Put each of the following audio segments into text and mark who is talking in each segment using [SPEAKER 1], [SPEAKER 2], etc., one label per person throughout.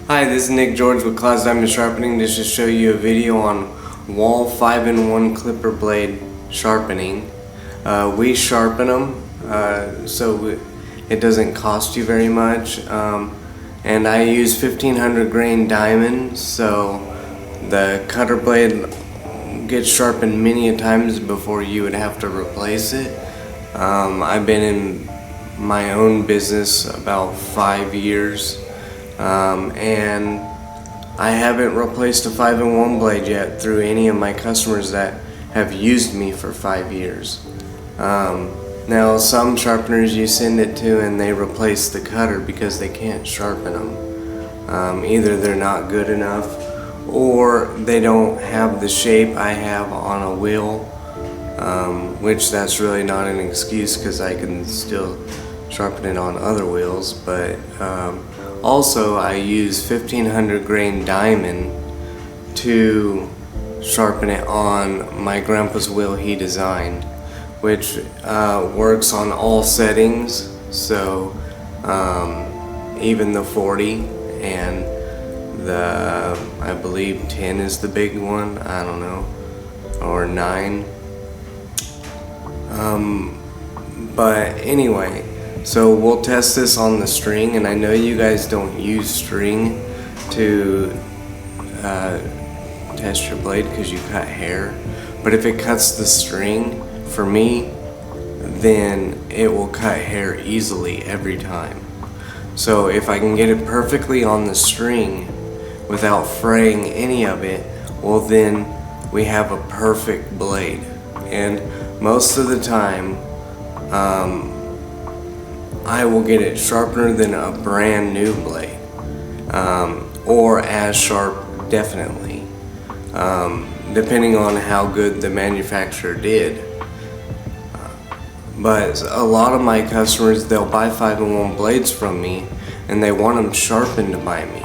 [SPEAKER 1] Hi, this is Nick George with Cloud's Diamond Sharpening. Just to show you a video on Wahl 5-in-1 clipper blade sharpening. We sharpen them so it doesn't cost you very much. And I use 1500 grain diamond, so the cutter blade gets sharpened many a times before you would have to replace it. I've been in my own business about 5 years. And I haven't replaced a 5-in-1 blade yet through any of my customers that have used me for 5 years. Now some sharpeners you send it to and they replace the cutter because they can't sharpen them. Either they're not good enough or they don't have the shape I have on a wheel, which that's really not an excuse because I can still sharpen it on other wheels, but also I use 1500 grain diamond to sharpen it on my grandpa's wheel he designed, which works on all settings, so even the 40 and the, I believe 10 is the big one, I don't know, or 9. But anyway, so we'll test this on the string, and I know you guys don't use string to test your blade because you cut hair, but if it cuts the string, for me, then it will cut hair easily every time. So if I can get it perfectly on the string without fraying any of it, well then we have a perfect blade. And most of the time, I will get it sharper than a brand new blade, or as sharp, definitely, depending on how good the manufacturer did. But a lot of my customers, they'll buy 5-in-1 blades from me and they want them sharpened by me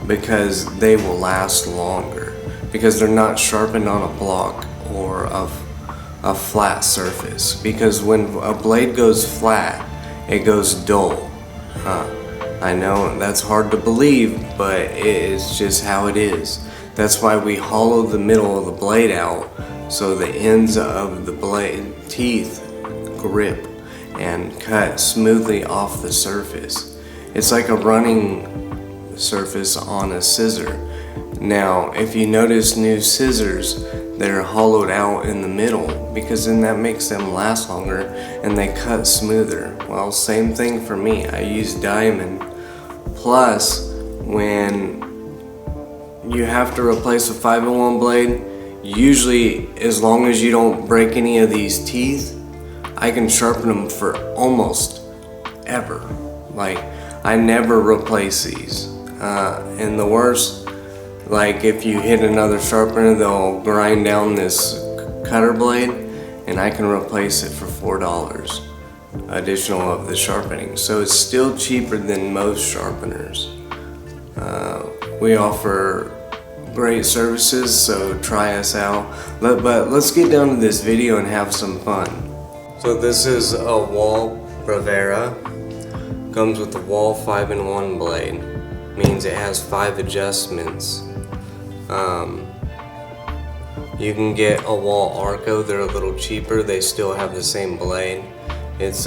[SPEAKER 1] because they will last longer, because they're not sharpened on a block or a flat surface. Because when a blade goes flat, it goes dull. I know that's hard to believe, but it is just how it is. That's why we hollow the middle of the blade out so the ends of the blade teeth grip and cut smoothly off the surface. It's like a running surface on a scissor. Now, if you notice new scissors, they're hollowed out in the middle because then that makes them last longer and they cut smoother. Well, same thing for me. I use diamond. Plus, when you have to replace a 5-in-1 blade, usually as long as you don't break any of these teeth, I can sharpen them for almost ever. Like, I never replace these. And the worst, like if you hit another sharpener, they'll grind down this cutter blade and I can replace it for $4 additional of the sharpening. So it's still cheaper than most sharpeners. We offer great services, so try us out. But let's get down to this video and have some fun. So this is a Wahl Bravera. Comes with the Wahl 5-in-1 blade. Means it has 5 adjustments. You can get a Wahl Arco. They're a little cheaper. They still have the same blade. It's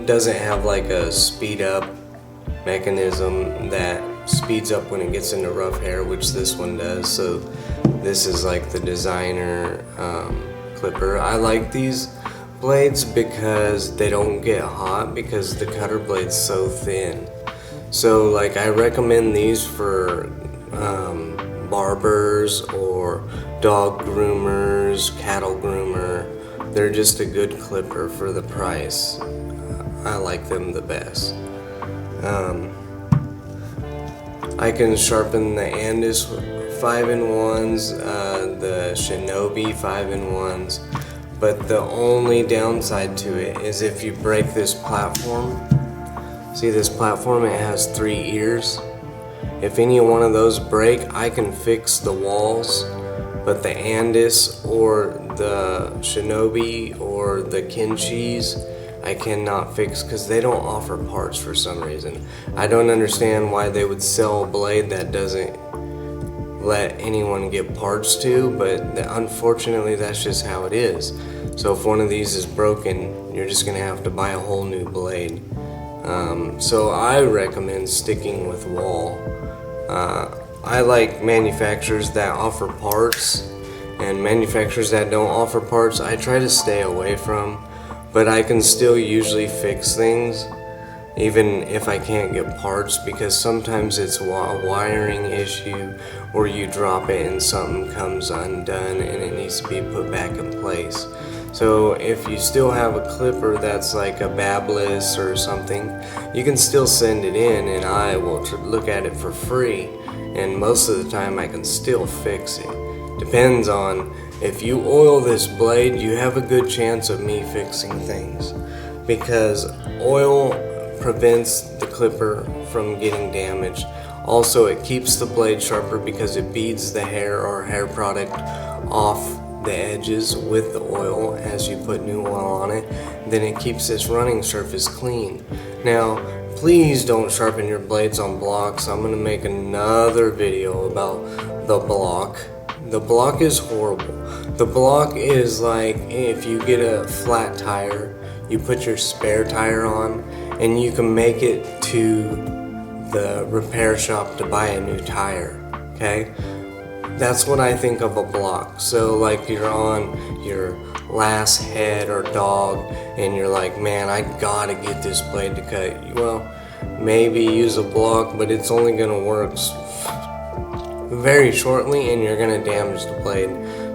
[SPEAKER 1] doesn't have like a speed up mechanism that speeds up when it gets into rough hair, which this one does. So this is like the designer clipper. I like these blades because they don't get hot because the cutter blade's so thin. So like I recommend these for barbers or dog groomers, cattle groomer. They're just a good clipper for the price. I like them the best. I can sharpen the Andis 5-in-1s, the Shinobi 5-in-1s, but the only downside to it is if you break this platform. See this platform, it has 3 ears. If any one of those break, I can fix the walls, but the Andis or the Shinobi or the Kinshis, I cannot fix because they don't offer parts for some reason. I don't understand why they would sell a blade that doesn't let anyone get parts to, but unfortunately that's just how it is. So if one of these is broken, you're just gonna have to buy a whole new blade. So I recommend sticking with Wahl. I like manufacturers that offer parts, and manufacturers that don't offer parts I try to stay away from, but I can still usually fix things even if I can't get parts, because sometimes it's a wiring issue or you drop it and something comes undone and it needs to be put back in place. So if you still have a clipper that's like a babless or something, you can still send it in and I will look at it for free, and most of the time I can still fix it. Depends on if you oil this blade, you have a good chance of me fixing things, because oil prevents the clipper from getting damaged. Also, it keeps the blade sharper because it beads the hair or hair product off the edges with the oil as you put new oil on it. Then it keeps this running surface clean. Now, please don't sharpen your blades on blocks. I'm going to make another video about the block. The block is horrible. The block is like if you get a flat tire, you put your spare tire on, and you can make it to the repair shop to buy a new tire, okay? That's what I think of a block. So like you're on your last head or dog and you're like, man, I gotta get this blade to cut. Well, maybe use a block, but it's only gonna work very shortly and you're gonna damage the blade.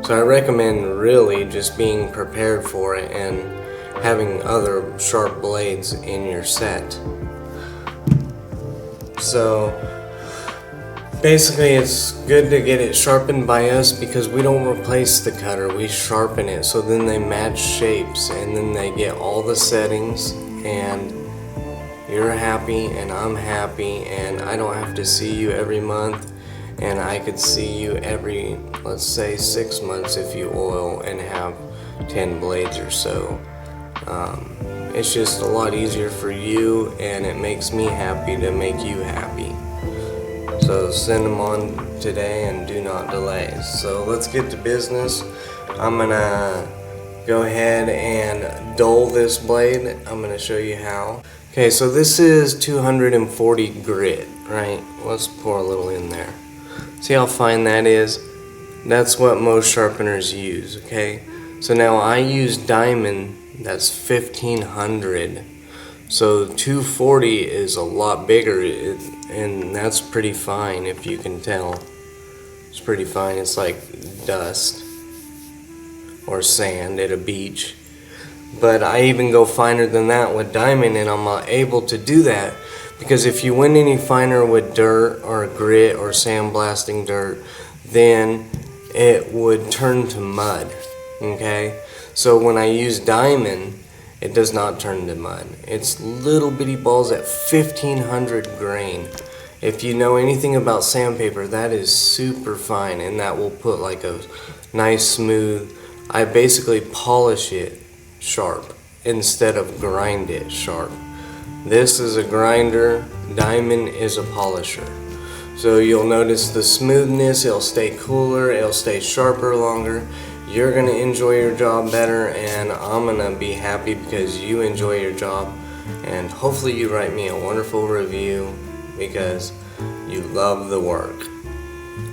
[SPEAKER 1] So I recommend really just being prepared for it and having other sharp blades in your set. So basically it's good to get it sharpened by us because we don't replace the cutter, we sharpen it, so then they match shapes and then they get all the settings and you're happy and I'm happy, and I don't have to see you every month, and I could see you every, let's say, 6 months if you oil and have 10 blades or so. It's just a lot easier for you, and it makes me happy to make you happy. So send them on today and do not delay. So let's get to business. I'm gonna go ahead and dull this blade. I'm gonna show you how. Okay, so this is 240 grit, right? Let's pour a little in there. See how fine that is? That's what most sharpeners use, okay? So now I use diamond, that's 1500. So 240 is a lot bigger, and that's pretty fine if you can tell. It's pretty fine. It's like dust or sand at a beach. But I even go finer than that with diamond, and I'm able to do that because if you went any finer with dirt or grit or sandblasting dirt, then it would turn to mud, okay? So when I use diamond, it does not turn to mud. It's little bitty balls at 1500 grain. If you know anything about sandpaper, that is super fine, and that will put like a nice smooth, I basically polish it sharp instead of grind it sharp. This is a grinder, diamond is a polisher. So you'll notice the smoothness, it'll stay cooler, it'll stay sharper longer. You're gonna enjoy your job better, and I'm gonna be happy because you enjoy your job, and hopefully you write me a wonderful review because you love the work.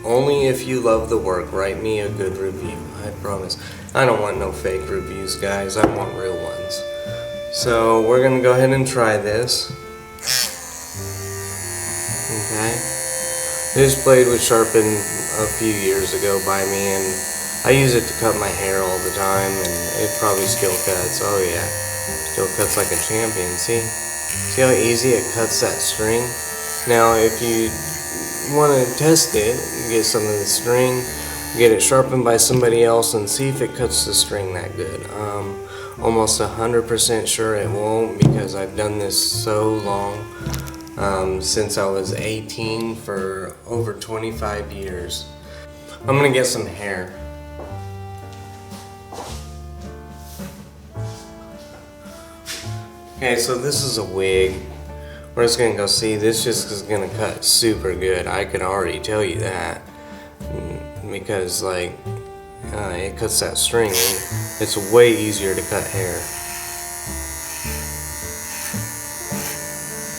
[SPEAKER 1] Only if you love the work, write me a good review, I promise. I don't want no fake reviews, guys, I want real ones. So we're gonna go ahead and try this. Okay. This blade was sharpened a few years ago by me, and I use it to cut my hair all the time, and it probably still cuts. Oh yeah, still cuts like a champion. See how easy it cuts that string? Now if you want to test it, you get some of the string, get it sharpened by somebody else and see if it cuts the string that good. Almost 100% sure it won't, because I've done this so long, since I was 18, for over 25 years. I'm gonna get some hair. Okay, so this is a wig. We're just gonna go see. This just is gonna cut super good. I can already tell you that. Because like, it cuts that string. It's way easier to cut hair.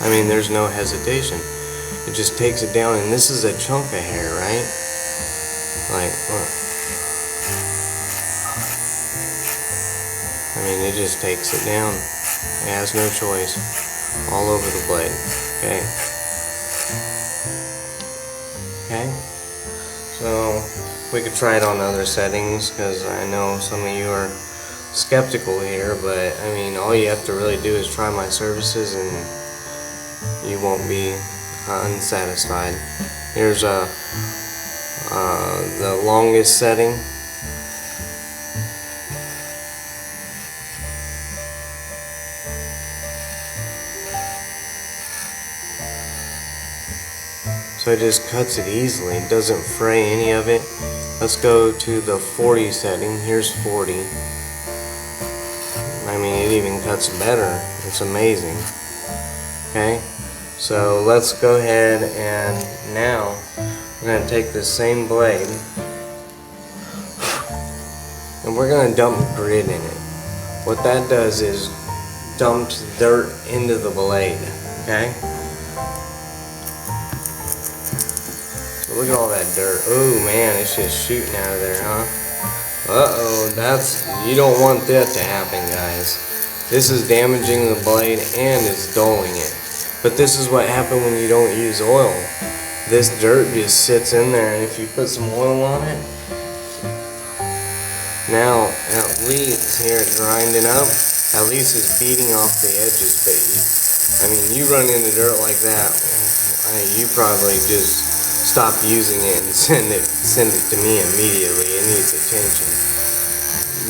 [SPEAKER 1] I mean, there's no hesitation. It just takes it down, and this is a chunk of hair, right? Like, look. I mean, it just takes it down. It has no choice. All over the blade. Okay. Okay. So, we could try it on other settings, because I know some of you are skeptical here, but I mean, all you have to really do is try my services and you won't be unsatisfied. Here's the longest setting. So it just cuts it easily. It doesn't fray any of it. Let's go to the 40 setting. Here's 40. I mean, it even cuts better. It's amazing. Okay, so let's go ahead and now we're going to take this same blade and we're going to dump grit in it. What that does is dumps dirt into the blade. Okay? So look at all that dirt. Oh man, it's just shooting out of there, huh? Uh-oh, you don't want that to happen, guys. This is damaging the blade and it's dulling it. But this is what happens when you don't use oil. This dirt just sits in there, and if you put some oil on it, now at least here grinding up, at least it's beating off the edges, but I mean, you run into dirt like that, you probably just stop using it and send it to me immediately. It needs attention.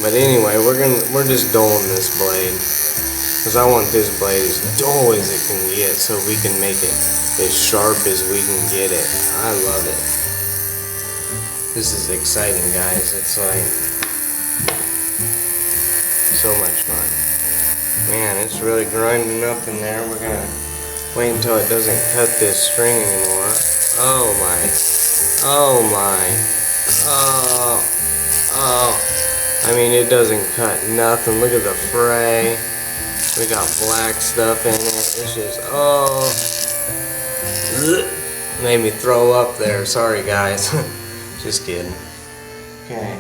[SPEAKER 1] But anyway, we're just dulling this blade. Because I want this blade as dull as it can get so we can make it as sharp as we can get it. I love it. This is exciting, guys. It's like so much fun. Man, it's really grinding up in there. We're going to wait until it doesn't cut this string anymore. Oh my. Oh my. Oh. I mean, it doesn't cut nothing. Look at the fray. We got black stuff in it. It's just, oh. Made me throw up there. Sorry, guys. Just kidding. Okay.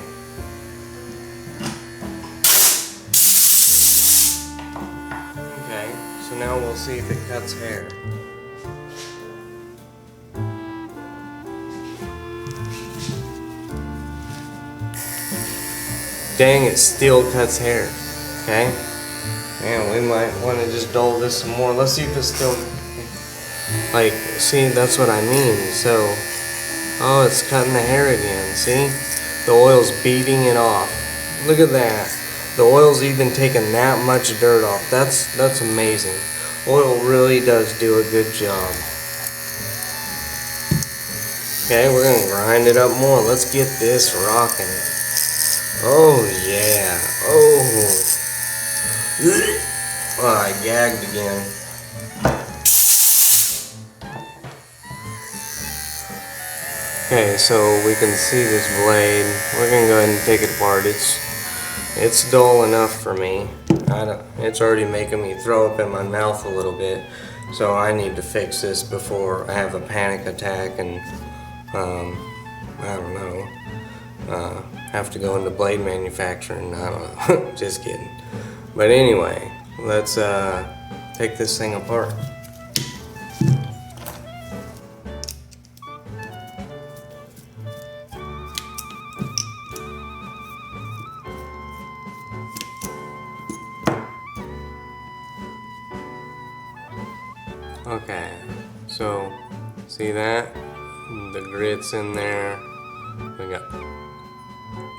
[SPEAKER 1] Okay, so now we'll see if it cuts hair. Dang, it still cuts hair. Okay? Man, we might want to just dull this some more. Let's see if it's still, like, see, that's what I mean. So, oh, it's cutting the hair again, see? The oil's beating it off. Look at that. The oil's even taking that much dirt off. That's amazing. Oil really does do a good job. Okay, we're going to grind it up more. Let's get this rocking. Oh, yeah. Oh. Oh, I gagged again. Okay, so we can see this blade. We're gonna go ahead and take it apart. It's dull enough for me. It's already making me throw up in my mouth a little bit. So I need to fix this before I have a panic attack and I don't know. Have to go into blade manufacturing. I don't know. Just kidding. But anyway, let's take this thing apart. Okay, so see that? The grit's in there. We got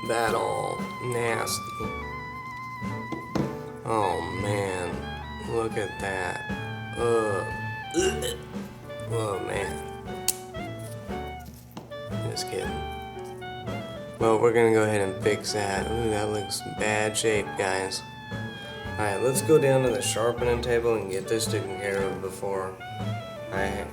[SPEAKER 1] that all nasty. Oh man, look at that. Ugh. Oh man. Just kidding. Well, we're gonna go ahead and fix that. Ooh, that looks bad shape, guys. Alright, let's go down to the sharpening table and get this taken care of before I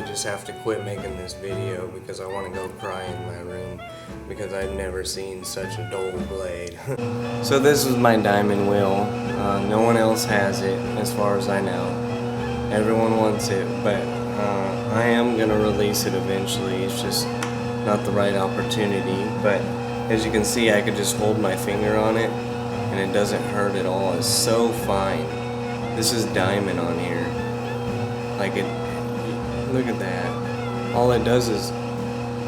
[SPEAKER 1] just have to quit making this video because I want to go cry in my room because I've never seen such a dull blade. So this is my diamond wheel. No one else has it as far as I know. Everyone wants it, but I am going to release it eventually. It's just not the right opportunity. But as you can see, I could just hold my finger on it and it doesn't hurt at all. It's so fine. This is diamond on here. Like it, look at that. All it does is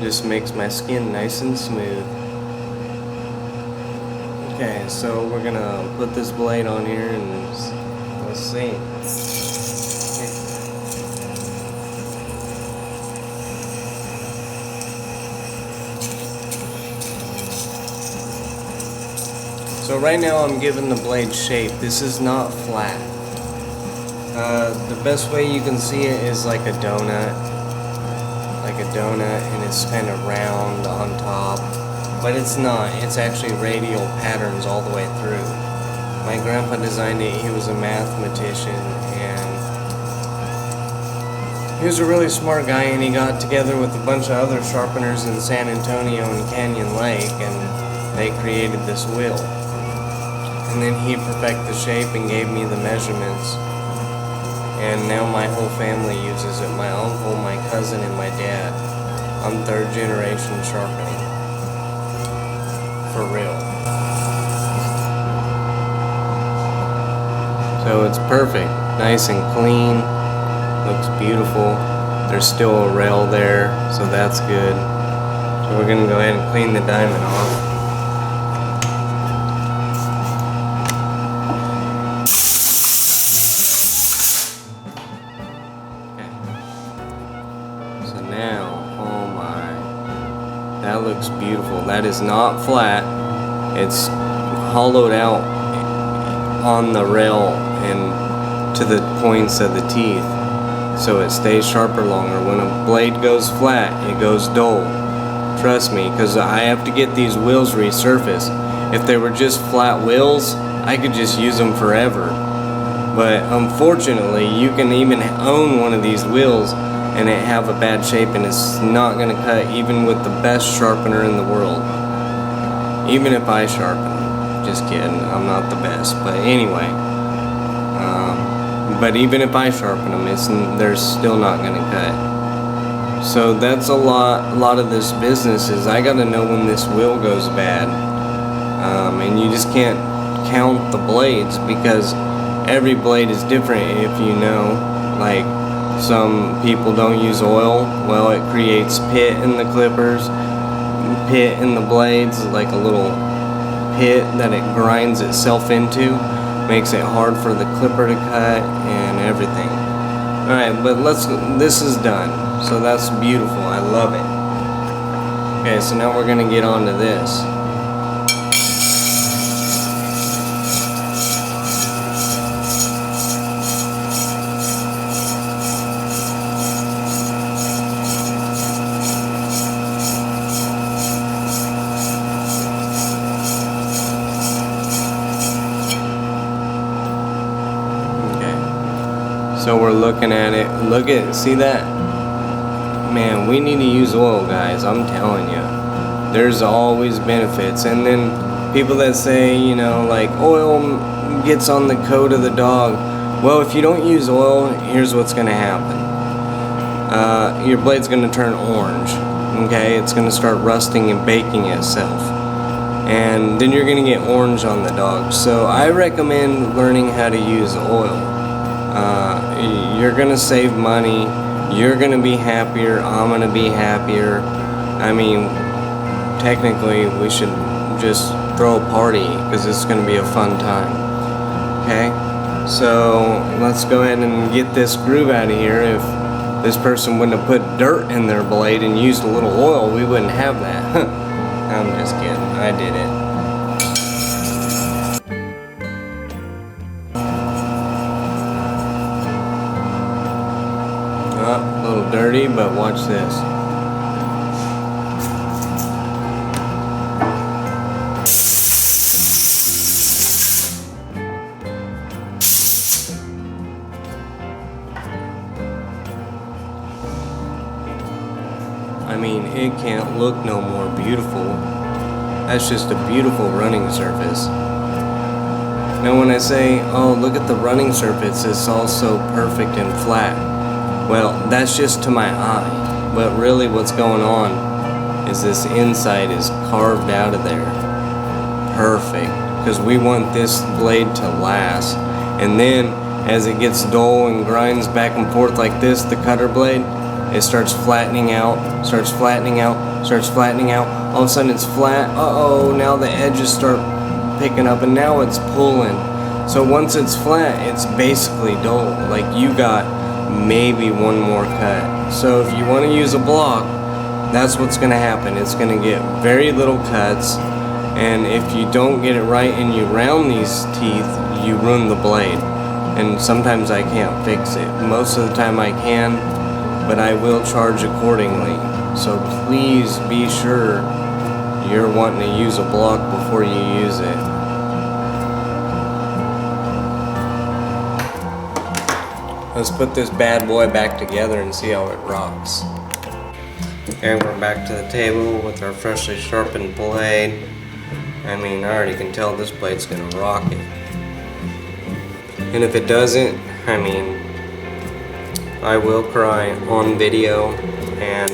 [SPEAKER 1] just makes my skin nice and smooth. Okay, so we're gonna put this blade on here and let's see. So right now I'm giving the blade shape. This is not flat. The best way you can see it is like a donut. Like a donut, and it's kind of round on top. But it's not. It's actually radial patterns all the way through. My grandpa designed it. He was a mathematician, and he was a really smart guy, and he got together with a bunch of other sharpeners in San Antonio and Canyon Lake, and they created this wheel. And then he perfected the shape and gave me the measurements. And now my whole family uses it. My uncle, my cousin, and my dad. I'm third generation sharpening. For real. So it's perfect. Nice and clean. Looks beautiful. There's still a rail there, so that's good. So we're going to go ahead and clean the diamond off. That looks beautiful. That is not flat. It's hollowed out on the rail and to the points of the teeth, so it stays sharper longer. When a blade goes flat, it goes dull. Trust me, because I have to get these wheels resurfaced. If they were just flat wheels, I could just use them forever. But unfortunately, you can even own one of these wheels and it have a bad shape and it's not going to cut even with the best sharpener in the world. Even if I sharpen. Just kidding, I'm not the best. But anyway, but even if I sharpen them, they're still not going to cut. So that's a lot of this business is I got to know when this wheel goes bad. And you just can't count the blades because every blade is different. If you know, like, some people don't use oil. Well, it creates pit in the clippers, pit in the blades, like a little pit that it grinds itself into, makes it hard for the clipper to cut and everything. Alright, but this is done. So that's beautiful. I love it. Okay, so now we're gonna get on to this. So we're looking at it. See that? Man, we need to use oil, guys. I'm telling you. There's always benefits. And then people that say, you know, like oil gets on the coat of the dog. Well, if you don't use oil, here's what's going to happen. Your blade's going to turn orange. Okay? It's going to start rusting and baking itself. And then you're going to get orange on the dog. So I recommend learning how to use oil. You're gonna save money, you're gonna be happier, I'm gonna be happier. I mean, technically we should just throw a party because it's gonna be a fun time. Okay, so let's go ahead and get this groove out of here. If this person wouldn't have put dirt in their blade and used a little oil, we wouldn't have that. I'm just kidding, I did it. A little dirty, but watch this. I mean, it can't look no more beautiful. That's just a beautiful running surface. Now when I say, oh, look at the running surface, it's all so perfect and flat. Well, that's just to my eye. But really what's going on is this inside is carved out of there. Perfect. Because we want this blade to last. And then, as it gets dull and grinds back and forth like this, the cutter blade, it starts flattening out, starts flattening out, starts flattening out. All of a sudden it's flat. Uh-oh, now the edges start picking up and now it's pulling. So once it's flat, it's basically dull. Like you got maybe one more cut. So if you want to use a block, that's what's going to happen. It's going to get very little cuts, and if you don't get it right and you round these teeth, you ruin the blade. And sometimes I can't fix it. Most of the time I can, but I will charge accordingly. So please be sure you're wanting to use a block before you use it. Let's put this bad boy back together and see how it rocks. Okay, we're back to the table with our freshly sharpened blade. I mean, I already can tell this blade's gonna rock it. And if it doesn't, I mean, I will cry on video and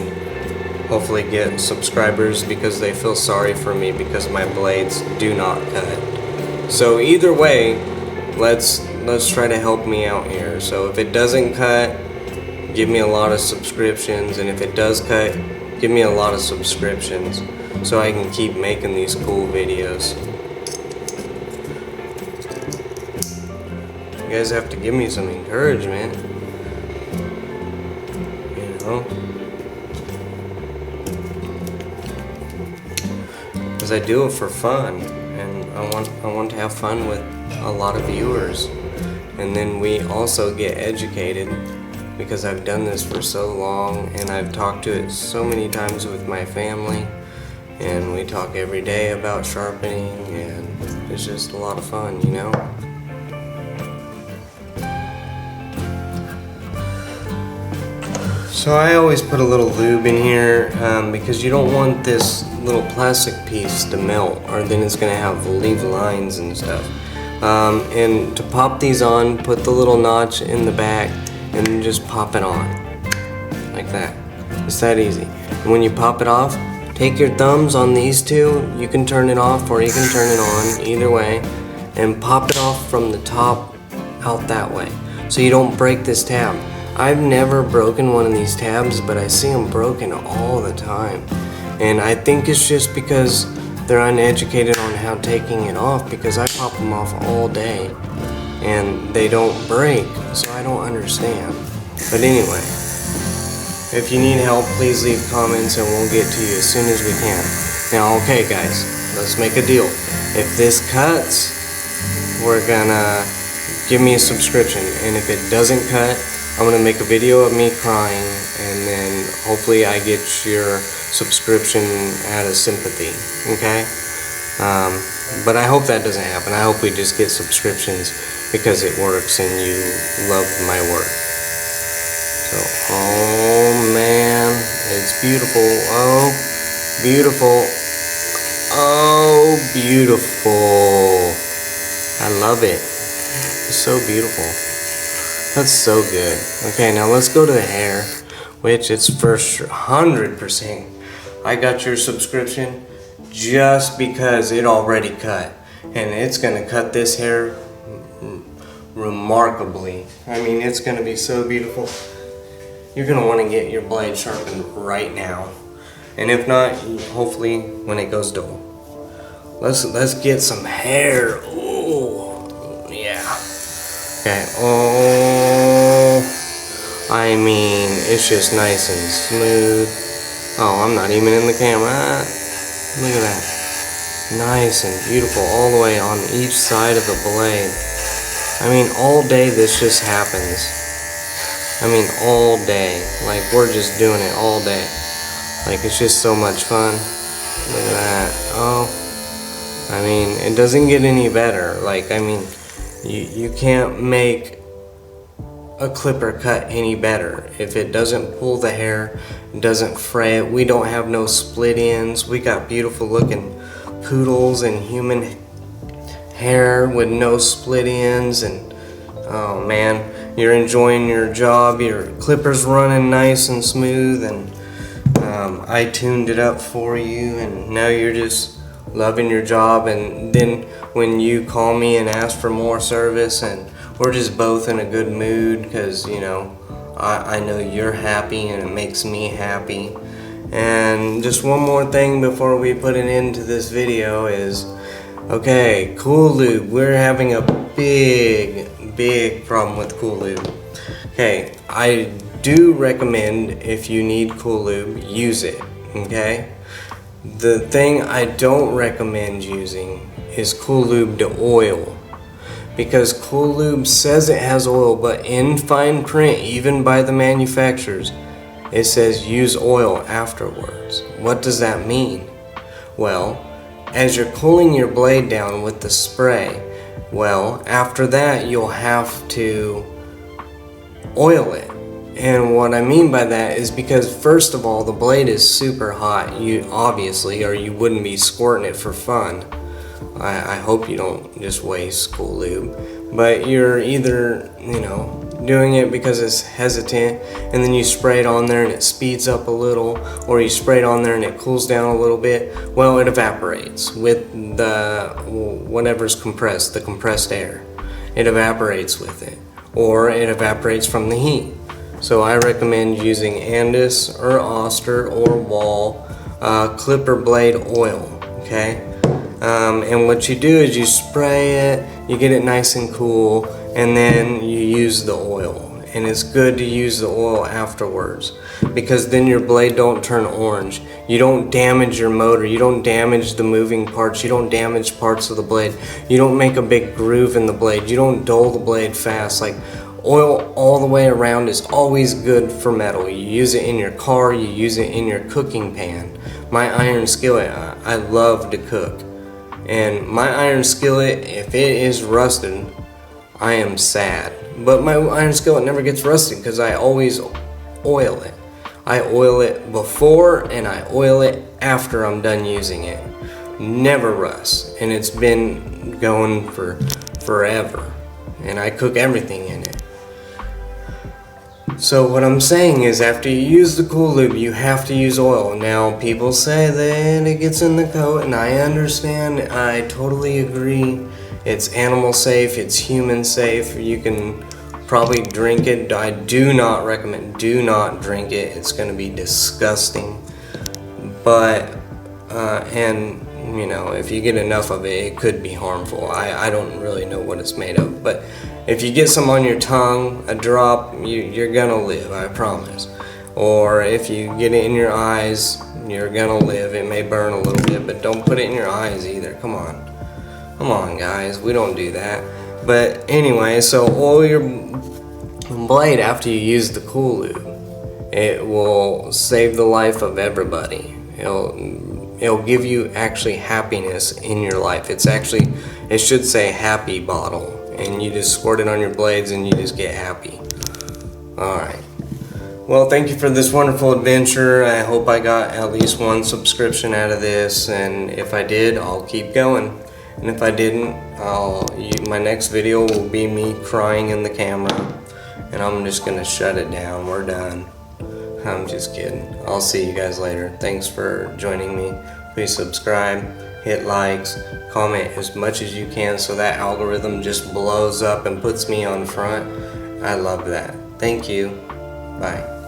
[SPEAKER 1] hopefully get subscribers because they feel sorry for me because my blades do not cut. So either way, let's try to help me out here. So if it doesn't cut, give me a lot of subscriptions, and if it does cut, give me a lot of subscriptions so I can keep making these cool videos. You guys have to give me some encouragement, you know, because I do it for fun, and I want to have fun with a lot of viewers. And then we also get educated because I've done this for so long and I've talked to it so many times with my family, and we talk every day about sharpening, and it's just a lot of fun, you know? So I always put a little lube in here because you don't want this little plastic piece to melt, or then it's going to leave lines and stuff. And to pop these on, put the little notch in the back and then just pop it on like that. It's that easy. And when you pop it off, take your thumbs on these two. You can turn it off or you can turn it on, either way, and pop it off from the top out that way so you don't break this tab. I've never broken one of these tabs, but I see them broken all the time, and I think it's just because they're uneducated on how taking it off, because I pop them off all day and they don't break, so I don't understand. But anyway, if you need help, please leave comments and we'll get to you as soon as we can. Now, okay guys, let's make a deal. If this cuts, we're gonna give me a subscription, and if it doesn't cut, I'm gonna make a video of me crying, and then hopefully I get your subscription out of sympathy, okay? But I hope that doesn't happen. I hope we just get subscriptions because it works and you love my work. So, oh man, it's beautiful. Oh, beautiful. Oh, beautiful. I love it. It's so beautiful. That's so good. Okay, now let's go to the hair, which it's for 100%. I got your subscription just because it already cut, and it's gonna cut this hair remarkably. I mean, it's gonna be so beautiful. You're gonna want to get your blade sharpened right now, and if not, hopefully when it goes dull. Let's get some hair. Ooh, yeah. Okay. Oh, I mean, it's just nice and smooth. Oh, I'm not even in the camera. Look at that. Nice and beautiful all the way on each side of the blade. I mean, all day this just happens. I mean, all day. Like, we're just doing it all day. Like, it's just so much fun. Look at that. Oh, I mean, it doesn't get any better. Like, I mean, you can't make a clipper cut any better. If it doesn't pull the hair, doesn't fray it, we don't have no split ends. We got beautiful looking poodles and human hair with no split ends, and oh man, you're enjoying your job, your clipper's running nice and smooth, and I tuned it up for you, and now you're just loving your job. And then when you call me and ask for more service, and we're just both in a good mood, because you know I know you're happy and it makes me happy. And just one more thing before we put an end to this video is, okay, Cool Lube. We're having a big problem with Cool Lube. Okay, I do recommend, if you need Cool Lube, use it, okay? The thing I don't recommend using is Cool Lube to oil, because Cool Lube says it has oil, but in fine print, even by the manufacturers, it says use oil afterwards. What does that mean? Well, as you're cooling your blade down with the spray, well, after that you'll have to oil it. And what I mean by that is because, first of all, the blade is super hot, you obviously, or you wouldn't be squirting it for fun. I hope you don't just waste Cool Lube, but you're either, you know, doing it because it's hesitant, and then you spray it on there and it speeds up a little, or you spray it on there and it cools down a little bit. Well, it evaporates with the whatever's compressed, the compressed air. It evaporates with it, or it evaporates from the heat. So I recommend using Andis or Oster or Wahl clipper blade oil, okay? And what you do is you spray it, you get it nice and cool, and then you use the oil. And it's good to use the oil afterwards, because then your blade don't turn orange. You don't damage your motor, you don't damage the moving parts, you don't damage parts of the blade, you don't make a big groove in the blade, you don't dull the blade fast. Like, oil all the way around is always good for metal. You use it in your car, you use it in your cooking pan. My iron skillet, I love to cook. And my iron skillet, if it is rusted, I am sad. But my iron skillet never gets rusted because I always oil it. I oil it before and I oil it after I'm done using it. Never rusts. And it's been going for forever. And I cook everything in it. So what I'm saying is, after you use the Cool Lube, you have to use oil. Now, people say that it gets in the coat, and I understand. I totally agree. It's animal safe, it's human safe. You can probably drink it. I do not recommend, do not drink it. It's going to be disgusting. But, and you know, if you get enough of it, it could be harmful. I don't really know what it's made of, but if you get some on your tongue, a drop, you're gonna live, I promise. Or if you get it in your eyes, you're gonna live. It may burn a little bit, but don't put it in your eyes either. Come on guys, we don't do that. But anyway, so oil your blade after you use the Cool Lube. It will save the life of everybody. It'll give you actually happiness in your life. It's actually, it should say happy bottle, and you just squirt it on your blades and you just get happy. Alright. Well, thank you for this wonderful adventure. I hope I got at least one subscription out of this, and if I did, I'll keep going. And if I didn't, my next video will be me crying in the camera, and I'm just gonna shut it down. We're done. I'm just kidding. I'll see you guys later. Thanks for joining me. Please subscribe, hit likes, comment as much as you can so that algorithm just blows up and puts me on front. I love that. Thank you. Bye.